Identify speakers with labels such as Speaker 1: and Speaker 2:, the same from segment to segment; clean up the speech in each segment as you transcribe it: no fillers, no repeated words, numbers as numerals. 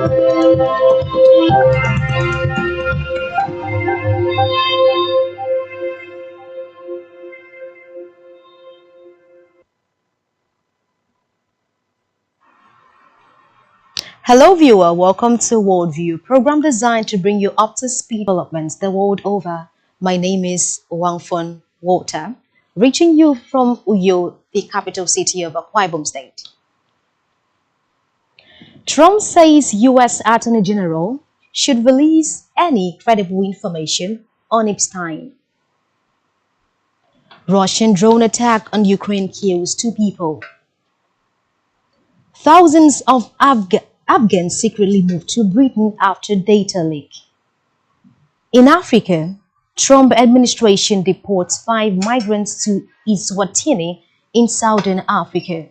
Speaker 1: Hello viewer, welcome to Worldview, program designed to bring you up to speed developments the world over. My name is Wangfun Walter, reaching you from Uyo, the capital city of Akwa Ibom State. Trump says US Attorney General should release any credible information on Epstein. Russian drone attack on Ukraine kills 2 people. Thousands of Afghans secretly moved to Britain after data leak. In Africa, Trump administration deports 5 migrants to Eswatini in southern Africa.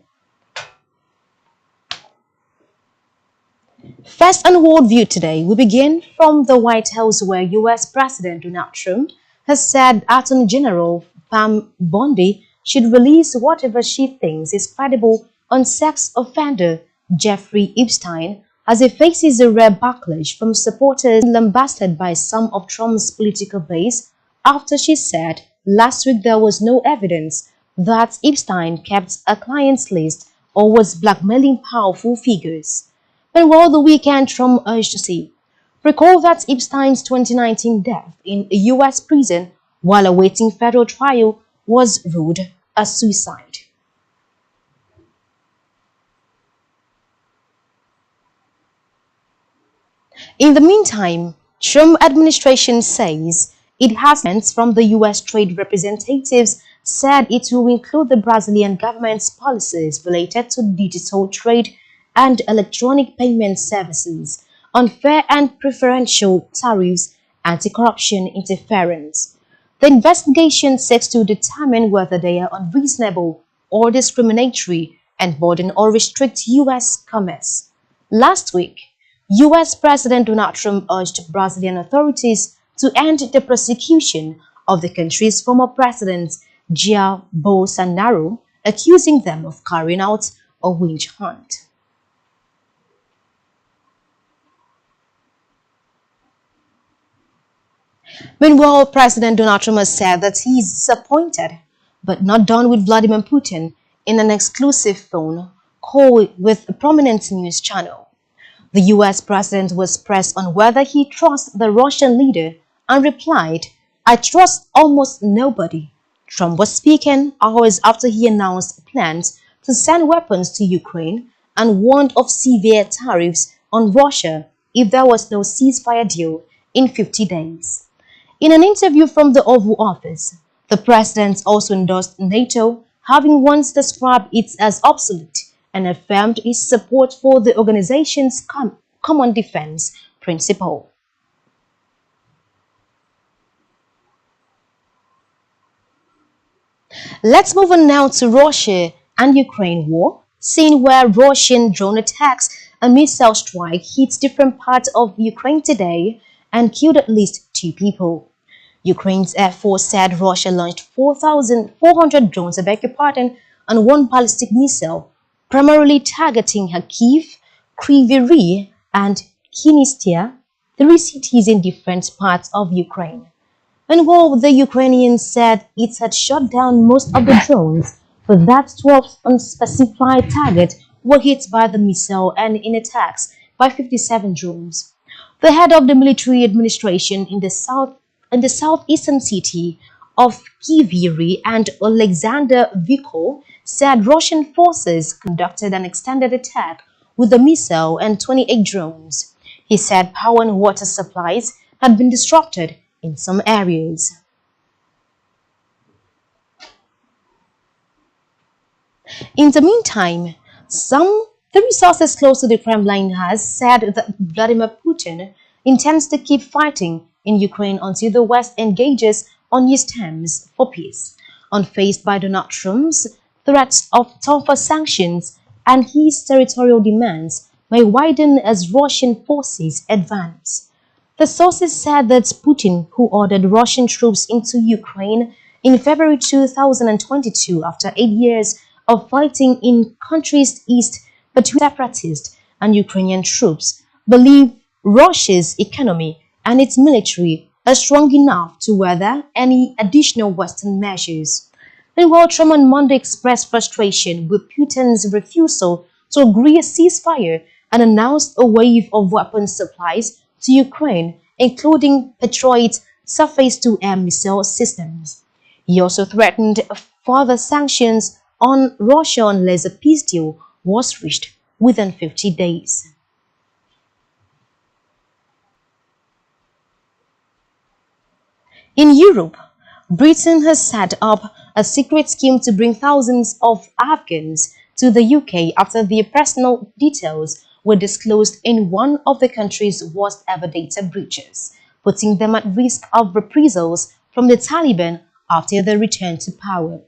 Speaker 1: First on Worldview today, we begin from the White House where US President Donald Trump has said Attorney General Pam Bondi should release whatever she thinks is credible on sex offender Jeffrey Epstein as he faces a rare backlash from supporters lambasted by some of Trump's political base after she said last week there was no evidence that Epstein kept a client's list or was blackmailing powerful figures. Meanwhile, the weekend Trump urged to see. Recall that Epstein's 2019 death in a US prison while awaiting federal trial was ruled a suicide. In the meantime, Trump administration says it has from the US trade representatives said it will include the Brazilian government's policies related to digital trade and electronic payment services, unfair and preferential tariffs, anti-corruption interference. The investigation seeks to determine whether they are unreasonable or discriminatory and burden or restrict US commerce. Last week, US President Donald Trump urged Brazilian authorities to end the prosecution of the country's former president, Jair Bolsonaro, accusing them of carrying out a witch hunt. Meanwhile, President Donald Trump has said that he is disappointed but not done with Vladimir Putin in an exclusive phone call with a prominent news channel. The US president was pressed on whether he trusts the Russian leader and replied, "I trust almost nobody." Trump was speaking hours after he announced plans to send weapons to Ukraine and warned of severe tariffs on Russia if there was no ceasefire deal in 50 days. In an interview from the Oval Office, the president also endorsed NATO, having once described it as obsolete, and affirmed his support for the organization's common defense principle. Let's move on now to Russia and Ukraine war, scene where Russian drone attacks and missile strike hit different parts of Ukraine today and killed at least 2 people. Ukraine's Air Force said Russia launched 4,400 drones, and 1 ballistic missile, primarily targeting Kharkiv, Kryvyi Rih, and Khyvnia, 3 cities in different parts of Ukraine. And while the Ukrainians said it had shot down most of the drones, but that 12 unspecified targets were hit by the missile and in attacks by 57 drones. The head of the military administration in the southeastern city of Kryvyi Rih and Alexander Vikol said Russian forces conducted an extended attack with a missile and 28 drones. He said power and water supplies had been disrupted in some areas. In the meantime, the sources close to the Kremlin has said that Vladimir Putin intends to keep fighting in Ukraine until the West engages on his terms for peace, unfazed by Donald Trump's threats of tougher sanctions, and his territorial demands may widen as Russian forces advance. The sources said that Putin, who ordered Russian troops into Ukraine in February 2022 after 8 years of fighting in country's east between separatist and Ukrainian troops, believe Russia's economy and its military are strong enough to weather any additional Western measures. Meanwhile, Trump on Monday expressed frustration with Putin's refusal to agree a ceasefire and announced a wave of weapons supplies to Ukraine, including Patriot surface-to-air missile systems. He also threatened further sanctions on Russia unless a peace deal was reached within 50 days. In Europe, Britain has set up a secret scheme to bring thousands of Afghans to the UK after their personal details were disclosed in one of the country's worst ever data breaches, putting them at risk of reprisals from the Taliban after their return to power.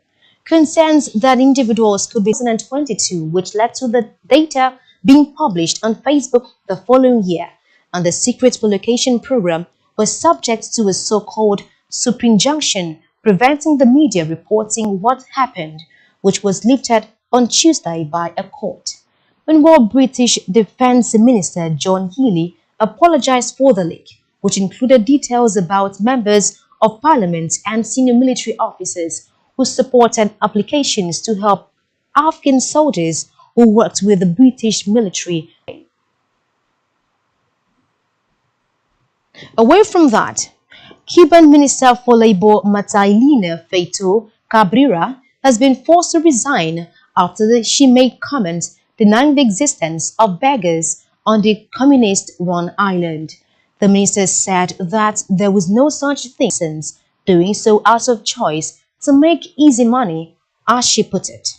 Speaker 1: Concerns that individuals could be 2022, which led to the data being published on Facebook the following year, and the secret relocation program was subject to a so-called superinjunction preventing the media reporting what happened, which was lifted on Tuesday by a court. Meanwhile, British Defence Minister John Healey apologized for the leak, which included details about members of parliament and senior military officers who supported applications to help Afghan soldiers who worked with the British military. Away from that, Cuban Minister for Labor Matilena Feito Cabrera has been forced to resign after she made comments denying the existence of beggars on the communist-run island. The minister said that there was no such thing since doing so out of choice to make easy money, as she put it.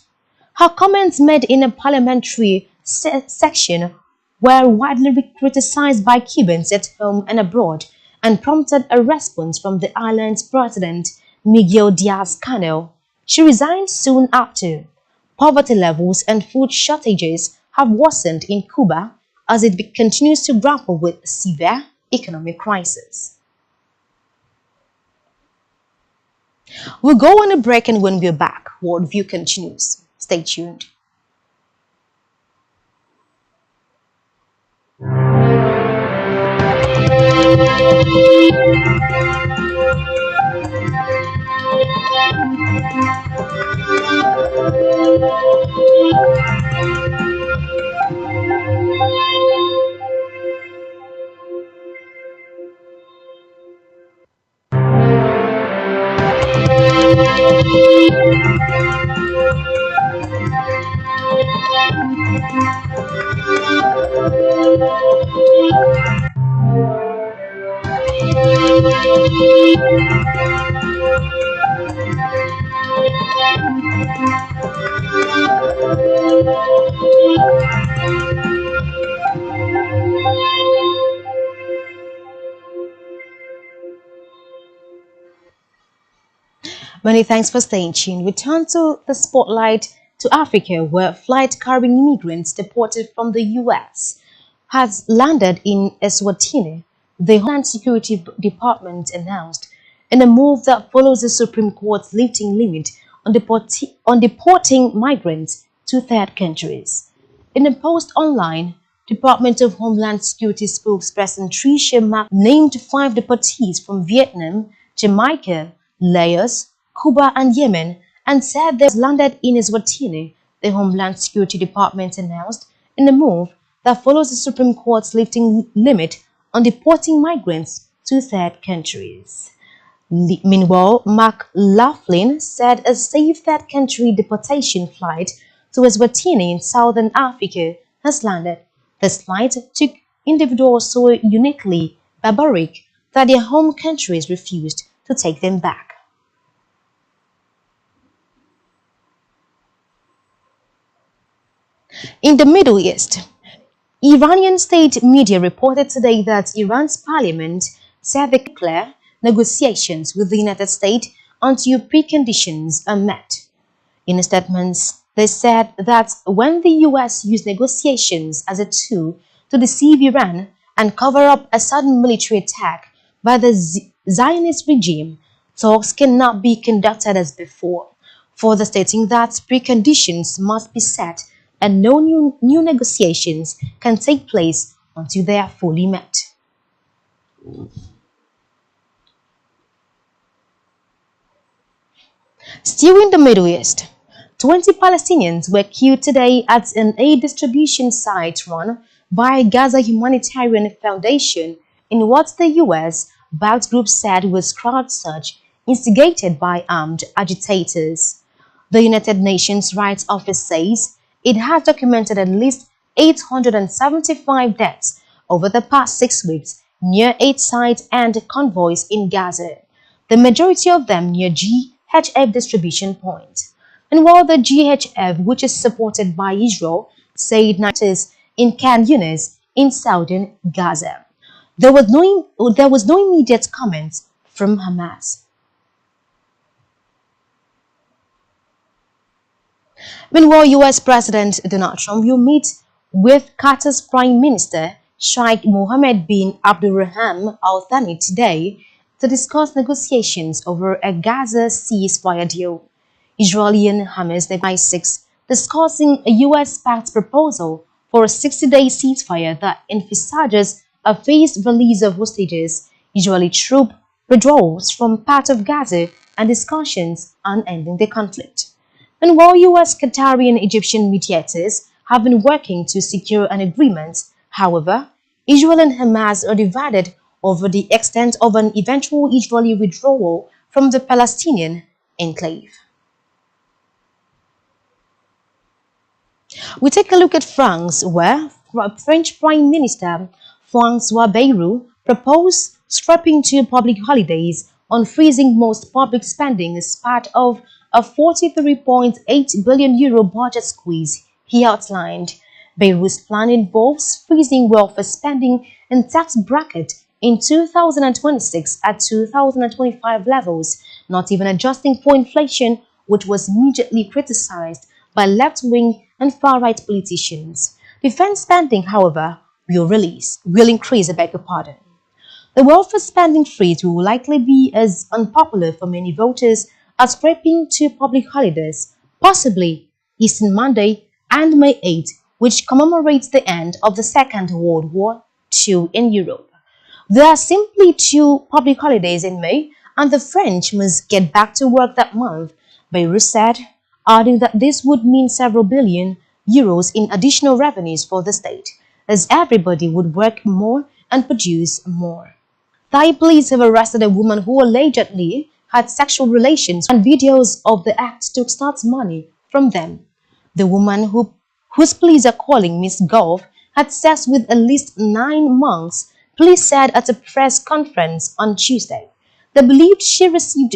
Speaker 1: Her comments made in a parliamentary section were widely criticized by Cubans at home and abroad and prompted a response from the island's president, Miguel Diaz-Canel. She resigned soon after. Poverty levels and food shortages have worsened in Cuba as it continues to grapple with severe economic crisis. We'll go on a break, and when we're back, World View continues. Stay tuned. Many thanks for staying tuned. We turn to the spotlight to Africa, where a flight carrying immigrants deported from the U.S. has landed in Eswatini, the Homeland Security Department announced, in a move that follows the Supreme Court's lifting limit on deporting migrants to third countries. In a post online, Department of Homeland Security spokesperson Tricia Mack named 5 deportees from Vietnam, Jamaica, Laos, Cuba and Yemen, and said they landed in Eswatini, the Homeland Security Department announced, in a move that follows the Supreme Court's lifting limit on deporting migrants to third countries. Meanwhile, Mark Laughlin said a safe third country deportation flight to Eswatini in southern Africa has landed. This flight took individuals so uniquely barbaric that their home countries refused to take them back. In the Middle East, Iranian state media reported today that Iran's parliament said they declare negotiations with the United States until preconditions are met. In statements, they said that when the U.S. used negotiations as a tool to deceive Iran and cover up a sudden military attack by the Zionist regime, talks cannot be conducted as before, further stating that preconditions must be set and no new negotiations can take place until they are fully met. Still in the Middle East, 20 Palestinians were killed today at an aid distribution site run by Gaza Humanitarian Foundation in what the US-backed group said was crowd search instigated by armed agitators. The United Nations Rights Office says it has documented at least 875 deaths over the past 6 weeks near aid sites and convoys in Gaza, the majority of them near GHF distribution point. And while the GHF, which is supported by Israel, said nights in Khan Yunis in southern Gaza, there was no immediate comment from Hamas. Meanwhile, US President Donald Trump will meet with Qatar's Prime Minister Sheikh Mohammed bin Abdulrahman Al Thani today to discuss negotiations over a Gaza ceasefire deal. Israeli and Hamas July 6 discussing a US-backed proposal for a 60-day ceasefire that emphasizes a phased release of hostages, Israeli troop withdrawals from part of Gaza, and discussions on ending the conflict. And while US, Qatari, and Egyptian mediators have been working to secure an agreement, however, Israel and Hamas are divided over the extent of an eventual Israeli withdrawal from the Palestinian enclave. We take a look at France, where French Prime Minister François Bayrou proposed scrapping 2 public holidays on freezing most public spending as part of a 43.8 billion euro budget squeeze, he outlined. Bayrou's plan involves freezing welfare spending and tax bracket in 2026 at 2025 levels, not even adjusting for inflation, which was immediately criticized by left-wing and far-right politicians. Defense spending, however, will increase, The welfare spending freeze will likely be as unpopular for many voters as scrapping 2 public holidays, possibly Easter Monday and May 8, which commemorates the end of the Second World War II in Europe. There are simply 2 public holidays in May, and the French must get back to work that month, Bayrou said, adding that this would mean several billion euros in additional revenues for the state, as everybody would work more and produce more. Thai police have arrested a woman who allegedly had sexual relations, and videos of the act to extort money from them. The woman, whose police are calling Miss Golf, had sex with at least 9 monks, police said at a press conference on Tuesday. They believed she received